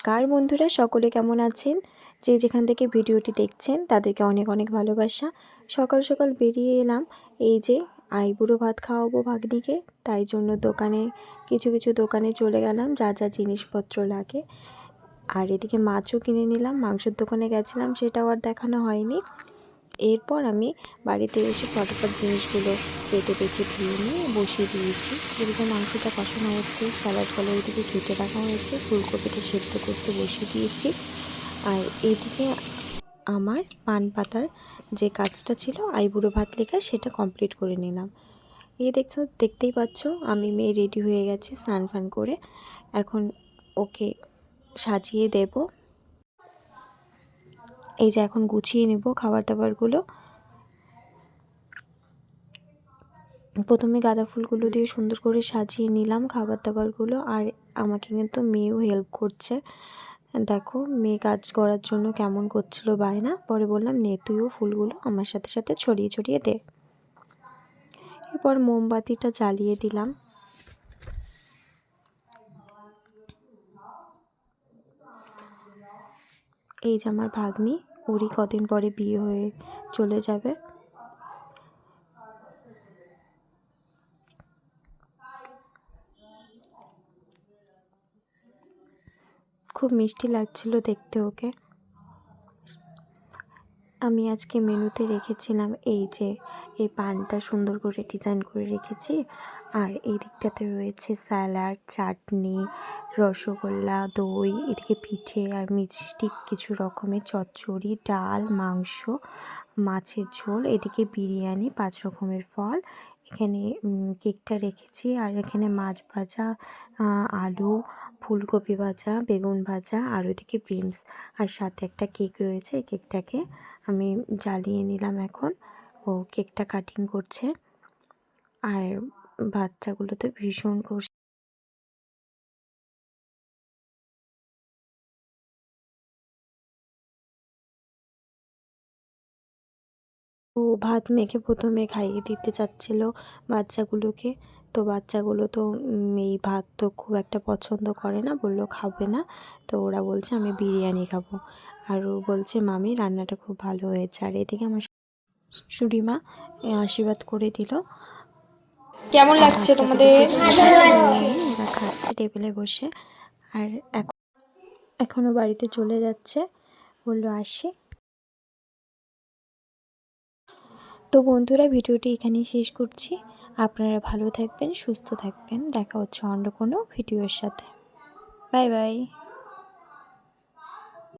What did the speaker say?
নমস্কার বন্ধুরা, সকলে কেমন আছেন? যে যেখান থেকে ভিডিওটি দেখছেন তাদেরকে অনেক অনেক ভালোবাসা। সকাল সকাল বেরিয়ে এলাম, এই যে আইবুড়ো ভাত খাওয়াবো ভাগ্নিকে, তাই জন্য কিছু কিছু দোকানে চলে গেলাম, যা যা জিনিসপত্র লাগে। আর এদিকে মাছও কিনে নিলাম, মাংসের দোকানে গেছিলাম, সেটাও আর দেখানো হয়নি। এরপর আমি বাড়িতে এসে ফটাফট জিনিসগুলো কেটে ধুয়ে নিয়ে বসিয়ে দিয়েছি। এদিকে মাংসটা কষানো হচ্ছে, স্যালাডগুলো এদিকে কেটে রাখা হয়েছে, ফুলকপিটা সেদ্ধ করতে বসিয়ে দিয়েছি। আর এদিকে আমার পান পাতার যে কাজটা ছিল আইবুড়ো ভাত লেখা, সেটা কমপ্লিট করে নিলাম। দেখতেই পাচ্ছ আমি মেয়ে রেডি হয়ে গেছি স্নান ফান করে। এখন ওকে সাজিয়ে দেব। এই যে এখন গুছিয়ে নেব খাবার দাবারগুলো। প্রথমে গাঁদা ফুলগুলো দিয়ে সুন্দর করে সাজিয়ে নিলাম খাবার দাবারগুলো। আর আমাকে কিন্তু মেয়েও হেল্প করছে, দেখো মেয়ে কাজ করার জন্য কেমন করছিল বায়না। পরে বললাম, নে তুইও ফুলগুলো আমার সাথে সাথে ছড়িয়ে ছড়িয়ে দে। এরপর মোমবাতিটা জ্বালিয়ে দিলাম। এই যে আমার ভাগ্নি, ওরই কদিন পরে বিয়ে হয়ে চলে যাবে। খুব মিষ্টি লাগছিল দেখতে ওকে। আমি আজকে মেনুতে রেখেছিলাম এই যে এই পানটা সুন্দর করে ডিজাইন করে রেখেছি। আর এই দিকটাতে রয়েছে স্যালাড, চাটনি, রসগোল্লা, দই, এদিকে পিঠে আর মিষ্টি কিছু রকমের চচ্চড়ি, ডাল, মাংস, মাছের ঝোল, এদিকে বিরিয়ানি, 5 রকমের ফল। এখানে কেকটা রেখেছি। আর এখানে মাছ ভাজা, আলু, ফুলকপি ভাজা, বেগুন ভাজা, আর ওইদিকে বিনস, আর সাথে একটা কেক রয়েছে। এই কেকটাকে আমি জ্বালিয়ে নিলাম। এখন ও কেকটা কাটিং করছে। আর বাচ্চাগুলো তো ভীষণ খুশি। ও ভাত মেখে প্রথমে খাইয়ে দিতে চাচ্ছিল বাচ্চাগুলোকে। তো বাচ্চাগুলো তো এই ভাত তো খুব একটা পছন্দ করে না, বললো খাবে না। তো ওরা বলছে আমি বিরিয়ানি খাবো। আর ও বলছে মামি রান্নাটা খুব ভালো হয়েছে। আর এদিকে আমার শাশুড়িমা আশীর্বাদ করে দিল। কেমন লাগছে তোমাদের? ওরা খাচ্ছে টেবিলে বসে। আর এখনও বাড়িতে চলে যাচ্ছে, বললো আসি। তো বন্ধুরা, ভিডিওটি এখানেই শেষ করছি। আপনারা ভালো থাকবেন, সুস্থ থাকবেন। দেখা হচ্ছে অন্য কোনো ভিডিওর সাথে। Bye bye.